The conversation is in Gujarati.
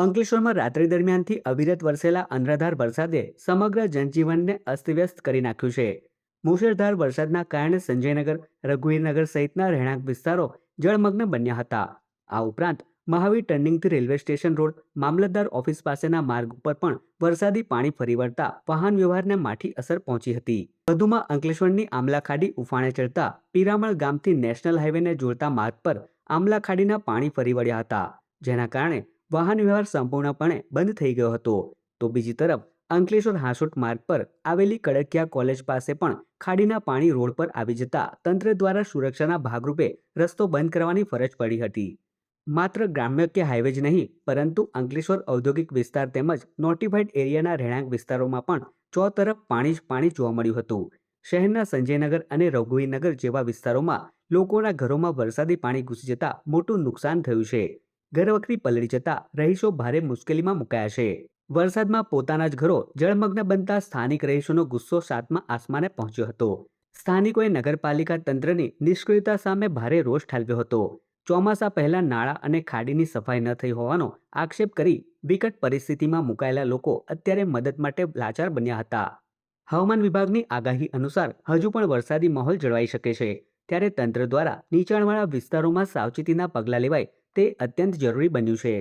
અંકલેશ્વરમાં રાત્રિ દરમિયાનથી અવિરત વરસેલા અનરાધાર વરસાદે સમગ્ર જનજીવનને અસ્તવ્યસ્ત કરી નાખ્યું છે. મુશળધાર વરસાદના કારણે સંજયનગર, રઘુવીરનગર સહિતના રહેણાંક વિસ્તારો જળમગ્ન બન્યા હતા. આ ઉપરાંત મહાવીર ટર્નિંગથી રેલવે સ્ટેશન રોડ, મામલતદાર ઓફિસ પાસેના માર્ગ ઉપર પણ વરસાદી પાણી ફરી વળતા વાહન વ્યવહારને માઠી અસર પહોંચી હતી. વધુમાં અંકલેશ્વરની આમલા ખાડી ઉફાણે ચડતા પીરામણ ગામથી નેશનલ હાઈવેને જોડતા માર્ગ પર આમલા ખાડીના પાણી ફરી વળ્યા હતા, જેના કારણે વાહન વ્યવહાર સંપૂર્ણપણે બંધ થઈ ગયો હતો. તો બીજી તરફ અંકલેશ્વર હાંસોટ માર્ગ પર આવેલી કડકિયા કોલેજ પાસે પણ ખાડીના પાણી રોડ પર આવી જતા તંત્ર દ્વારા સુરક્ષાના ભાગરૂપે રસ્તો બંધ કરવાની ફરજ પડી હતી. માત્ર ગ્રામ્ય કે હાઈવે જ નહીં, પરંતુ અંકલેશ્વર ઔદ્યોગિક વિસ્તાર તેમજ નોટિફાઈડ એરિયાના રહેણાંક વિસ્તારોમાં પણ ચોતરફ પાણી જ પાણી જોવા મળ્યું હતું. શહેરના સંજયનગર અને રઘુવીરનગર જેવા વિસ્તારોમાં લોકોના ઘરોમાં વરસાદી પાણી ઘૂસી જતા મોટું નુકસાન થયું છે. ઘરવખરી પલળી જતા રહીશો ભારે મુશ્કેલીમાં મુકાયા છે. વરસાદમાં પોતાના જ ઘરો જળમગ્ન બનતા સ્થાનિક રહીશોનો ગુસ્સો સાતમા આસમાને પહોંચ્યો હતો. સ્થાનિકોએ નગરપાલિકા તંત્રની નિષ્ક્રિયતા સામે ભારે રોષ ઠાલવ્યો હતો. ચોમાસા પહેલા નાળા અને ખાડીની સફાઈ ન થઈ હોવાનો આક્ષેપ કરી વિકટ પરિસ્થિતિમાં મુકાયેલા લોકો અત્યારે મદદ માટે લાચાર બન્યા હતા. હવામાન વિભાગની આગાહી અનુસાર હજુ પણ વરસાદી માહોલ જળવાઈ શકે છે, ત્યારે તંત્ર દ્વારા નીચાણવાળા વિસ્તારોમાં સાવચેતીના પગલાં લેવાય તે અત્યંત જરૂરી બન્યું છે.